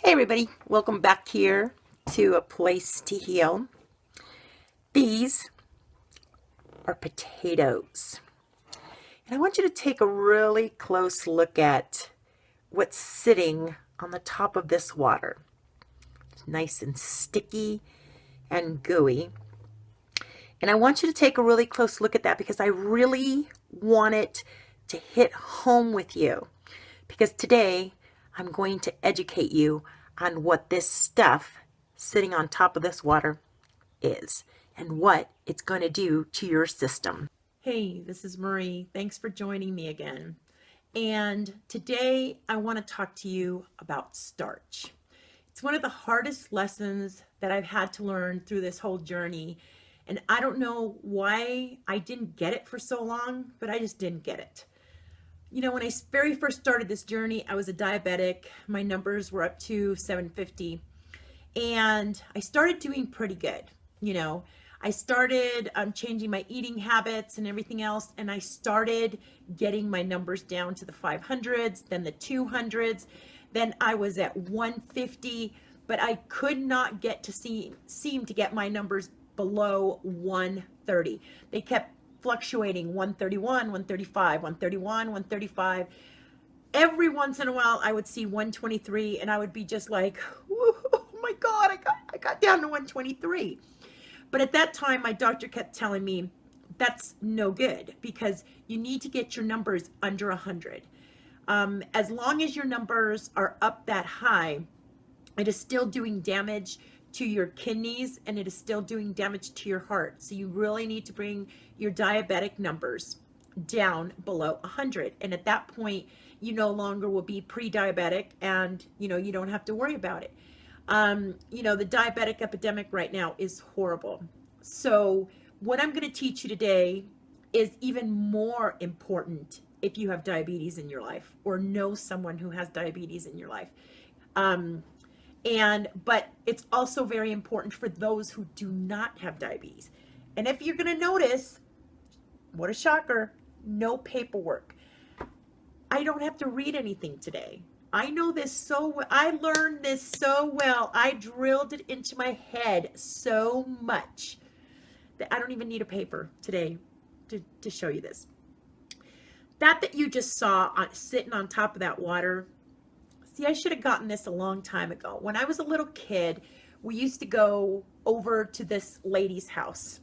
Hey everybody, welcome back here to A Place to Heal. These are potatoes. And I want you to take a really close look at what's sitting on the top of this water. It's nice and sticky and gooey. And I want you to take a really close look at that because I really want it to hit home with you. Because today I'm going to educate you on what this stuff sitting on top of this water is and what it's going to do to your system. Hey, this is Marie. Thanks for joining me again. And today I want to talk to you about starch. It's one of the hardest lessons that I've had to learn through this whole journey. And I don't know why I didn't get it for so long, but I just didn't get it. You know, when I very first started this journey, I was a diabetic. My numbers were up to 750. And I started doing pretty good. You know, I started changing my eating habits and everything else. And I started getting my numbers down to the 500s, then the 200s. Then I was at 150, but I could not get to seem to get my numbers below 130. They kept fluctuating 131, 135, 131, 135. Every once in a while I would see 123 and I would be just like, oh my God, I got down to 123. But at that time, my doctor kept telling me that's no good because you need to get your numbers under 100. As long as your numbers are up that high, it is still doing damage to your kidneys and it is still doing damage to your heart. So you really need to bring your diabetic numbers down below 100. And at that point, you no longer will be pre-diabetic and, you know, you don't have to worry about it. You know, the diabetic epidemic right now is horrible. So what I'm going to teach you today is even more important if you have diabetes in your life or know someone who has diabetes in your life. But it's also very important for those who do not have diabetes. And if you're going to notice, what a shocker, no paperwork. I don't have to read anything today. I know this so well. I learned this so well. I drilled it into my head so much that I don't even need a paper today to show you this. That you just saw sitting on top of that water. See, I should have gotten this a long time ago. When I was a little kid, we used to go over to this lady's house.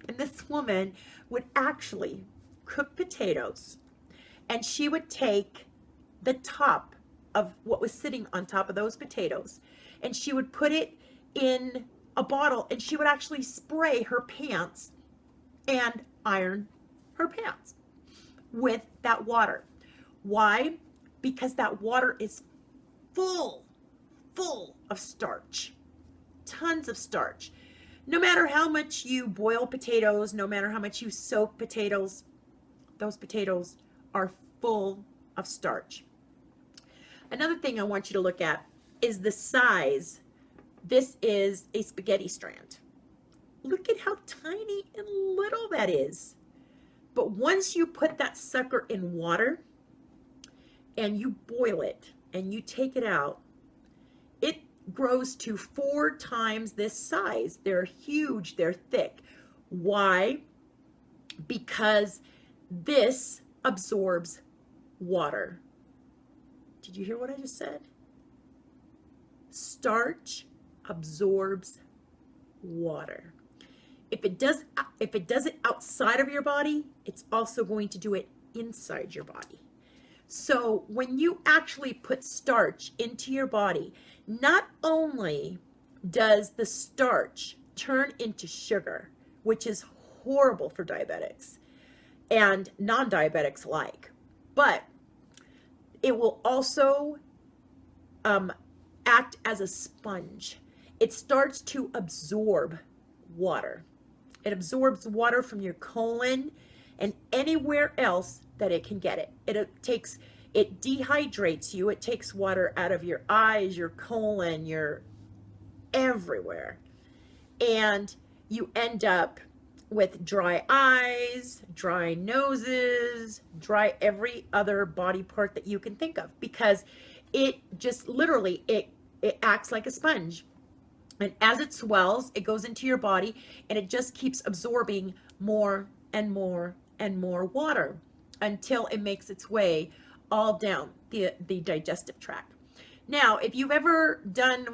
And this woman would actually cook potatoes. And she would take the top of what was sitting on top of those potatoes. And she would put it in a bottle. And she would actually spray her pants and iron her pants with that water. Why? Because that water is full of starch, tons of starch. No matter how much you boil potatoes, no matter how much you soak potatoes, those potatoes are full of starch. Another thing I want you to look at is the size. This is a spaghetti strand. Look at how tiny and little that is. But once you put that sucker in water and you boil it, and you take it out, it grows to 4 times this size. They're huge, they're thick. Why? Because this absorbs water. Did you hear what I just said? Starch absorbs water. If it does it outside of your body, it's also going to do it inside your body. So when you actually put starch into your body, not only does the starch turn into sugar, which is horrible for diabetics and non-diabetics alike, but it will also act as a sponge. It starts to absorb water. It absorbs water from your colon and anywhere else that it can get it. It dehydrates you. It takes water out of your eyes, your colon, your everywhere. And you end up with dry eyes, dry noses, dry every other body part that you can think of because it just literally, it it acts like a sponge. And as it swells, it goes into your body and it just keeps absorbing more and more and more water until it makes its way all down the digestive tract. Now, if you've ever done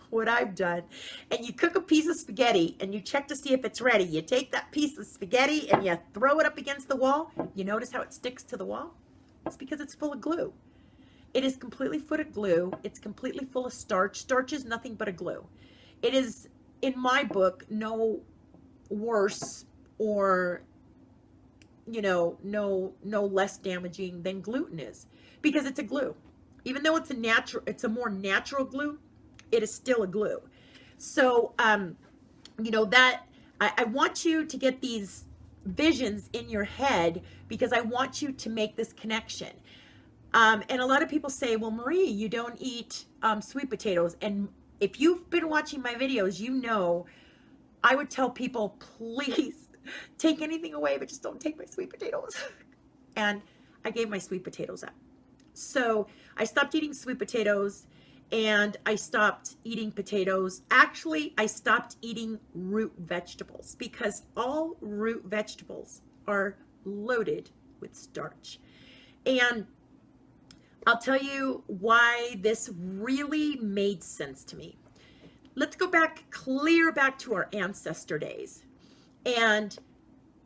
what I've done, and you cook a piece of spaghetti and you check to see if it's ready, you take that piece of spaghetti and you throw it up against the wall, you notice how it sticks to the wall? It's because it's full of glue. It is completely full of glue. It's completely full of starch. Starch is nothing but a glue. It is, in my book, no worse or, no less damaging than gluten is, because it's a glue. Even though it's a more natural glue, it is still a glue. So, that I want you to get these visions in your head, because I want you to make this connection. And a lot of people say, well, Marie, you don't eat sweet potatoes. And if you've been watching my videos, I would tell people, please take anything away, but just don't take my sweet potatoes. And I gave my sweet potatoes up. So I stopped eating sweet potatoes, and I stopped eating potatoes. Actually, I stopped eating root vegetables, because all root vegetables are loaded with starch. And I'll tell you why this really made sense to me. Let's go clear back to our ancestor days. And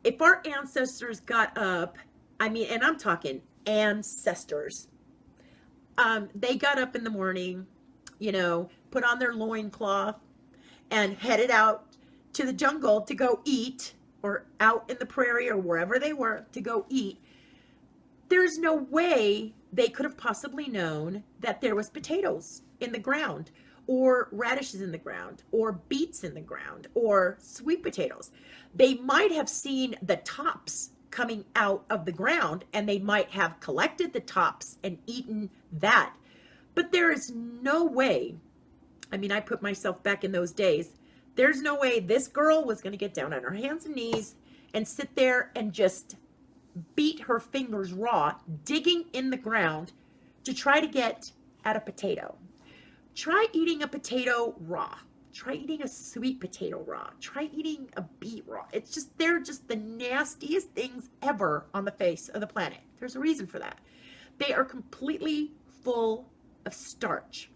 if our ancestors got up, and I'm talking ancestors, they got up in the morning, put on their loincloth and headed out to the jungle to go eat, or out in the prairie or wherever they were to go eat. There's no way they could have possibly known that there was potatoes in the ground, or radishes in the ground, or beets in the ground, or sweet potatoes. They might have seen the tops coming out of the ground, and they might have collected the tops and eaten that. But there is no way, I put myself back in those days, there's no way this girl was going to get down on her hands and knees and sit there and just beat her fingers raw, digging in the ground to try to get at a potato. Try eating a potato raw. Try eating a sweet potato raw. Try eating a beet raw. They're just the nastiest things ever on the face of the planet. There's a reason for that. They are completely full of starch.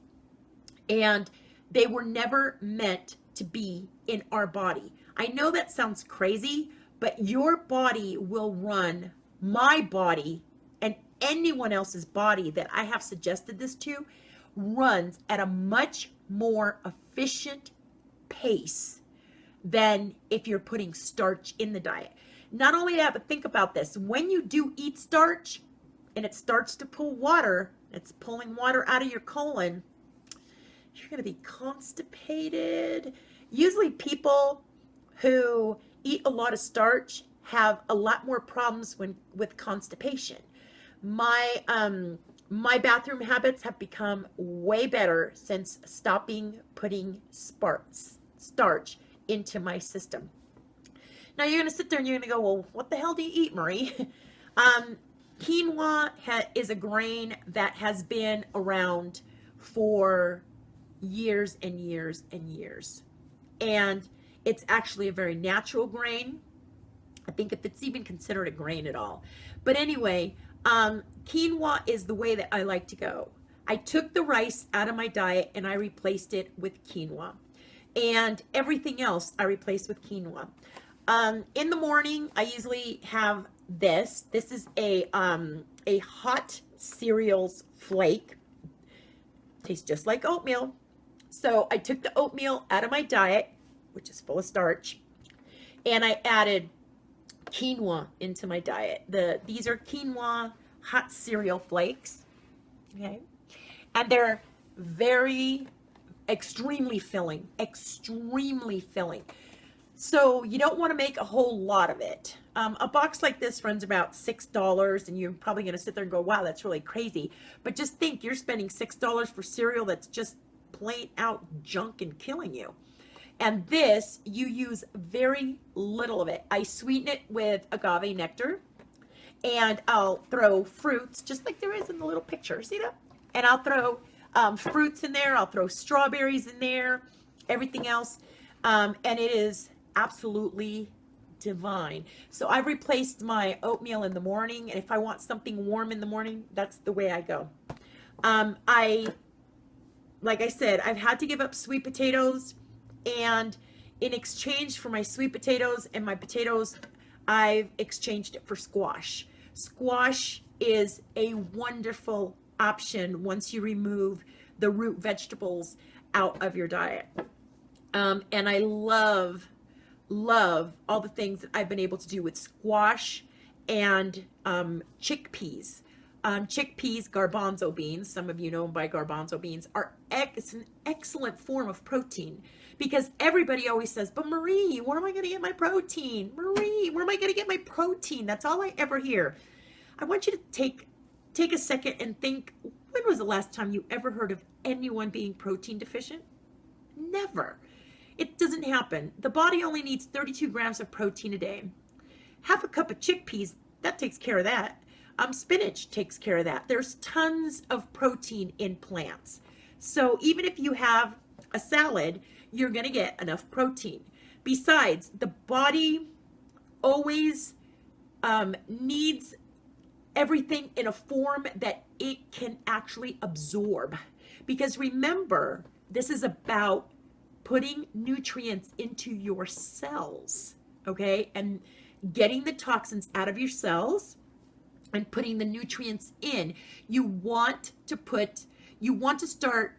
And they were never meant to be in our body. I know that sounds crazy, but your body will run, my body and anyone else's body that I have suggested this to, runs at a much more efficient pace than if you're putting starch in the diet. Not only that, but think about this. When you do eat starch and it starts to pull water, it's pulling water out of your colon, you're going to be constipated. Usually people who eat a lot of starch have a lot more problems with constipation. My bathroom habits have become way better since stopping putting starch into my system. Now you're going to sit there and you're going to go, well, what the hell do you eat, Marie? Quinoa is a grain that has been around for years and years and years. And it's actually a very natural grain. I think if it's even considered a grain at all. But anyway, quinoa is the way that I like to go. I took the rice out of my diet and I replaced it with quinoa. And everything else I replaced with quinoa. In the morning, I usually have this. This is a hot cereals flake. Tastes just like oatmeal. So I took the oatmeal out of my diet, which is full of starch, and I added quinoa into my diet. These are quinoa hot cereal flakes, okay? And they're extremely filling, So you don't want to make a whole lot of it. A box like this runs about $6, and you're probably going to sit there and go, wow, that's really crazy. But just think, you're spending $6 for cereal that's just plain out junk and killing you. And this, you use very little of it. I sweeten it with agave nectar, and I'll throw fruits, just like there is in the little picture. See that? And I'll throw fruits in there. I'll throw strawberries in there, everything else. And it is absolutely divine. So I've replaced my oatmeal in the morning, and if I want something warm in the morning, that's the way I go. Like I said, I've had to give up sweet potatoes, and in exchange for my sweet potatoes and my potatoes, I've exchanged it for squash. Squash is a wonderful option once you remove the root vegetables out of your diet. And I love all the things that I've been able to do with squash and chickpeas. Chickpeas, garbanzo beans, some of you know them by garbanzo beans, it's an excellent form of protein, because everybody always says, but Marie, where am I going to get my protein? Marie, where am I going to get my protein? That's all I ever hear. I want you to take a second and think, when was the last time you ever heard of anyone being protein deficient? Never. It doesn't happen. The body only needs 32 grams of protein a day. Half a cup of chickpeas, that takes care of that. Spinach takes care of that. There's tons of protein in plants. So even if you have a salad, you're going to get enough protein. Besides, the body always needs everything in a form that it can actually absorb. Because remember, this is about putting nutrients into your cells, okay? And getting the toxins out of your cells and putting the nutrients in. You want to start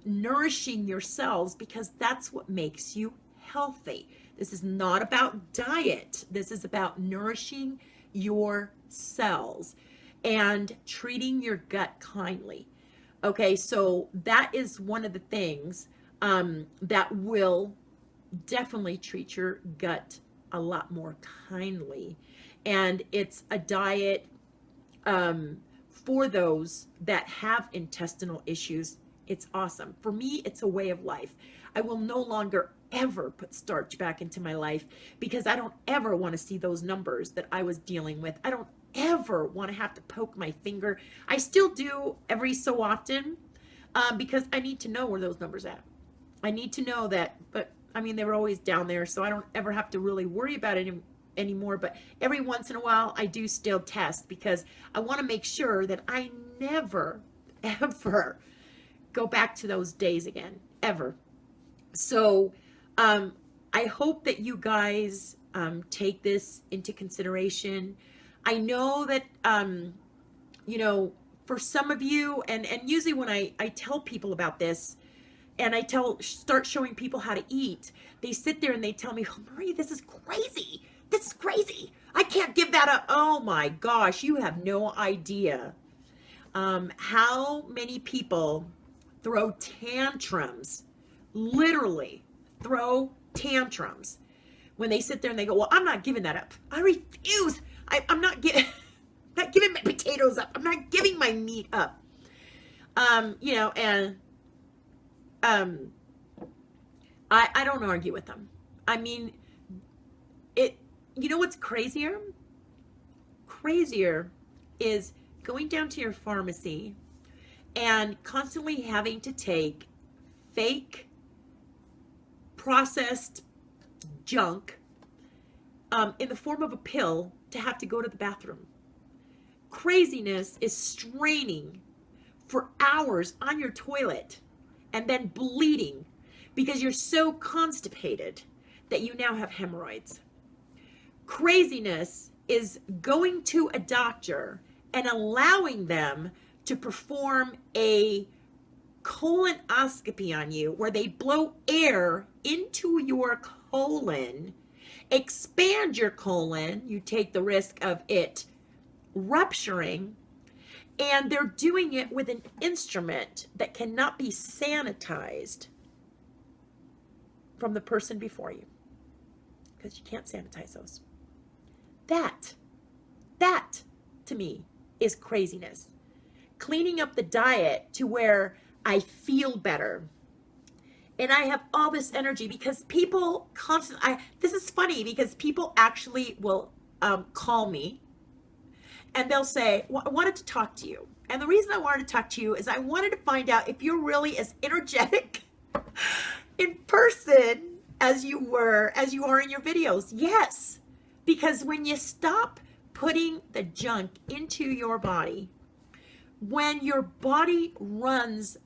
nourishing your cells, because that's what makes you healthy. This is not about diet. This is about nourishing your cells and treating your gut kindly. Okay, so that is one of the things that will definitely treat your gut a lot more kindly. And it's a diet for those that have intestinal issues. It's awesome. For me, it's a way of life. I will no longer ever put starch back into my life, because I don't ever want to see those numbers that I was dealing with. I don't ever want to have to poke my finger. I still do every so often, because I need to know where those numbers are at. I need to know that, but I mean, they were always down there, so I don't ever have to really worry about it anymore. But every once in a while, I do still test, because I want to make sure that I never, ever go back to those days again, ever. So I hope that you guys take this into consideration. I know that, for some of you, and usually when I tell people about this, and I start showing people how to eat, they sit there and they tell me, oh, Marie, this is crazy. This is crazy. I can't give that up. Oh my gosh, you have no idea how many people throw tantrums, literally throw tantrums, when they sit there and they go, well, I'm not giving that up. I refuse. I'm not giving my potatoes up. I'm not giving my meat up. I don't argue with them. I mean, what's crazier? Crazier is going down to your pharmacy and constantly having to take fake processed junk in the form of a pill to have to go to the bathroom. Craziness is straining for hours on your toilet and then bleeding because you're so constipated that you now have hemorrhoids. Craziness is going to a doctor and allowing them to perform a colonoscopy on you, where they blow air into your colon, expand your colon, you take the risk of it rupturing, and they're doing it with an instrument that cannot be sanitized from the person before you, because you can't sanitize those. That to me is craziness. Cleaning up the diet to where I feel better and I have all this energy, because people constantly, this is funny, because people actually will call me and they'll say, well, I wanted to talk to you. And the reason I wanted to talk to you is I wanted to find out if you're really as energetic in person as you are in your videos. Yes, because when you stop putting the junk into your body, when your body runs,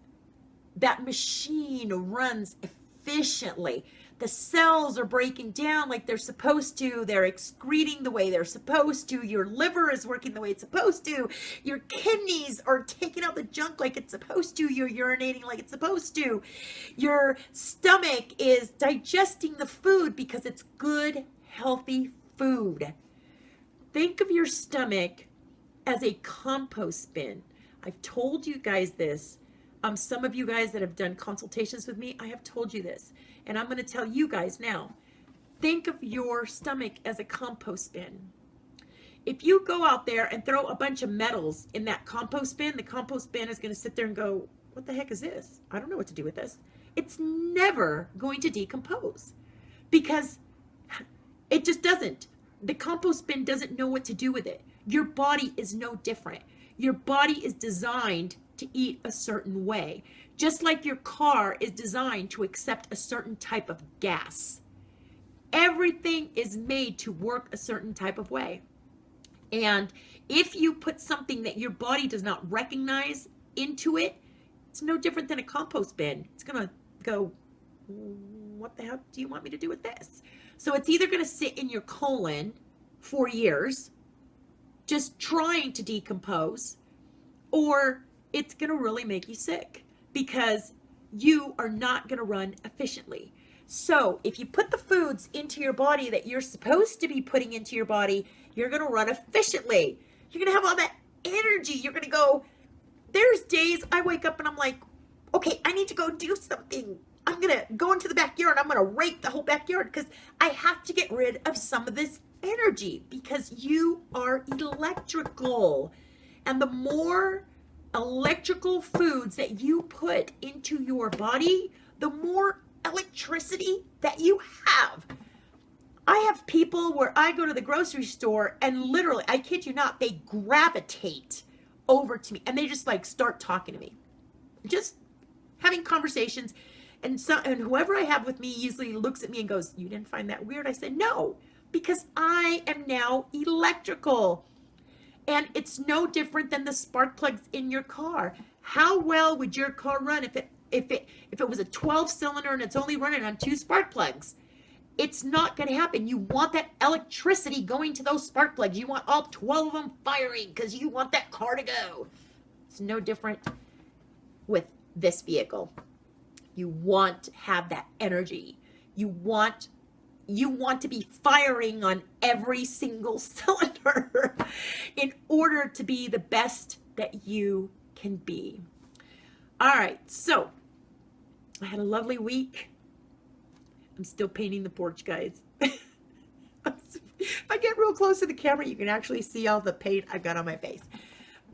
that machine runs efficiently. The cells are breaking down like they're supposed to. They're excreting the way they're supposed to. Your liver is working the way it's supposed to. Your kidneys are taking out the junk like it's supposed to. You're urinating like it's supposed to. Your stomach is digesting the food because it's good, healthy food. Think of your stomach as a compost bin. I've told you guys this. Some of you guys that have done consultations with me, I have told you this. And I'm going to tell you guys now. Think of your stomach as a compost bin. If you go out there and throw a bunch of metals in that compost bin, the compost bin is going to sit there and go, what the heck is this? I don't know what to do with this. It's never going to decompose because it just doesn't. The compost bin doesn't know what to do with it. Your body is no different. Your body is designed to eat a certain way, just like your car is designed to accept a certain type of gas. Everything is made to work a certain type of way. And if you put something that your body does not recognize into it, it's no different than a compost bin. It's going to go, what the hell do you want me to do with this? So it's either going to sit in your colon for years, just trying to decompose, or it's going to really make you sick because you are not going to run efficiently. So if you put the foods into your body that you're supposed to be putting into your body, you're going to run efficiently. You're going to have all that energy. You're going to go, there's days I wake up and I'm like, okay, I need to go do something. I'm going to go into the backyard. I'm going to rake the whole backyard because I have to get rid of some of this energy because you are electrical. And the more electrical foods that you put into your body, the more electricity that you have. I have people where I go to the grocery store and literally, I kid you not, they gravitate over to me and they just like start talking to me, just having conversations. And whoever I have with me usually looks at me and goes, you didn't find that weird? I said, no, because I am now electrical. And it's no different than the spark plugs in your car. How well would your car run if it was a 12-cylinder and it's only running on 2 spark plugs? It's not going to happen. You want that electricity going to those spark plugs. You want all 12 of them firing because you want that car to go. It's no different with this vehicle. You want to have that energy. You want to be firing on every single cylinder in order to be the best that you can be. All right, so I had a lovely week. I'm still painting the porch, guys. If I get real close to the camera, you can actually see all the paint I've got on my face.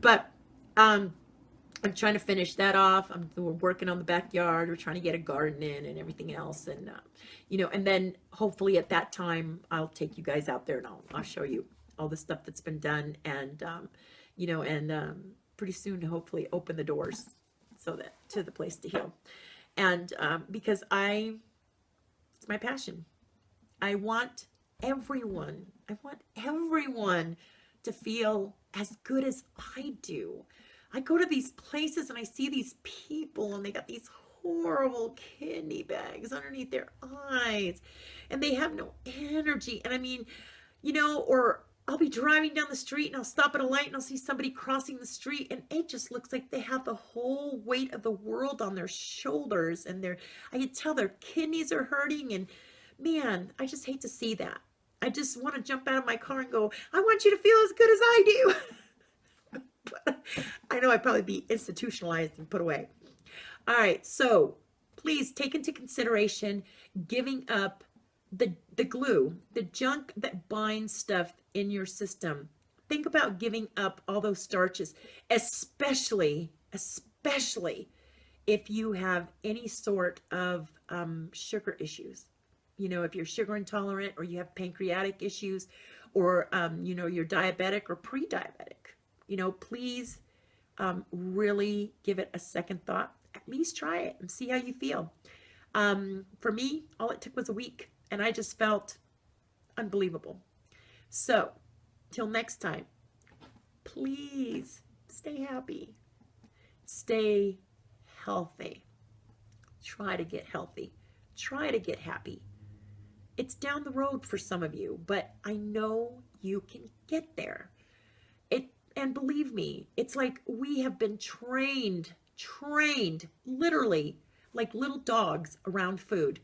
But I'm trying to finish that off. We're working on the backyard. We're trying to get a garden in and everything else. And, and then hopefully at that time, I'll take you guys out there and I'll show you all the stuff that's been done. And, pretty soon to hopefully open the doors to the place to heal. And because it's my passion. I want everyone to feel as good as I do. I go to these places and I see these people and they got these horrible kidney bags underneath their eyes and they have no energy. And I mean, or I'll be driving down the street and I'll stop at a light and I'll see somebody crossing the street and it just looks like they have the whole weight of the world on their shoulders and I can tell their kidneys are hurting. And man, I just hate to see that. I just want to jump out of my car and go, I want you to feel as good as I do. But I know I'd probably be institutionalized and put away. All right, so please take into consideration giving up the glue, the junk that binds stuff in your system. Think about giving up all those starches, especially if you have any sort of sugar issues. If you're sugar intolerant or you have pancreatic issues or, you're diabetic or pre-diabetic. Please, really give it a second thought. At least try it and see how you feel. For me, all it took was a week, and I just felt unbelievable. So, till next time, please stay happy, stay healthy, try to get healthy, try to get happy. It's down the road for some of you, but I know you can get there. And believe me, it's like we have been trained literally like little dogs around food.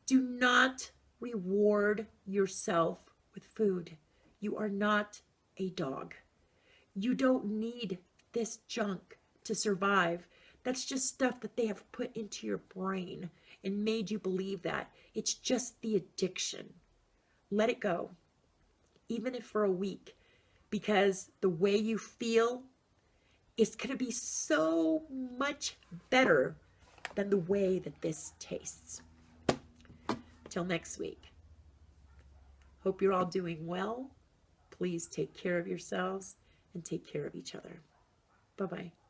Do not reward yourself with food. You are not a dog. You don't need this junk to survive. That's just stuff that they have put into your brain and made you believe that. It's just the addiction. Let it go, even if for a week, because the way you feel is going to be so much better than the way that this tastes. Till next week. Hope you're all doing well. Please take care of yourselves and take care of each other. Bye-bye.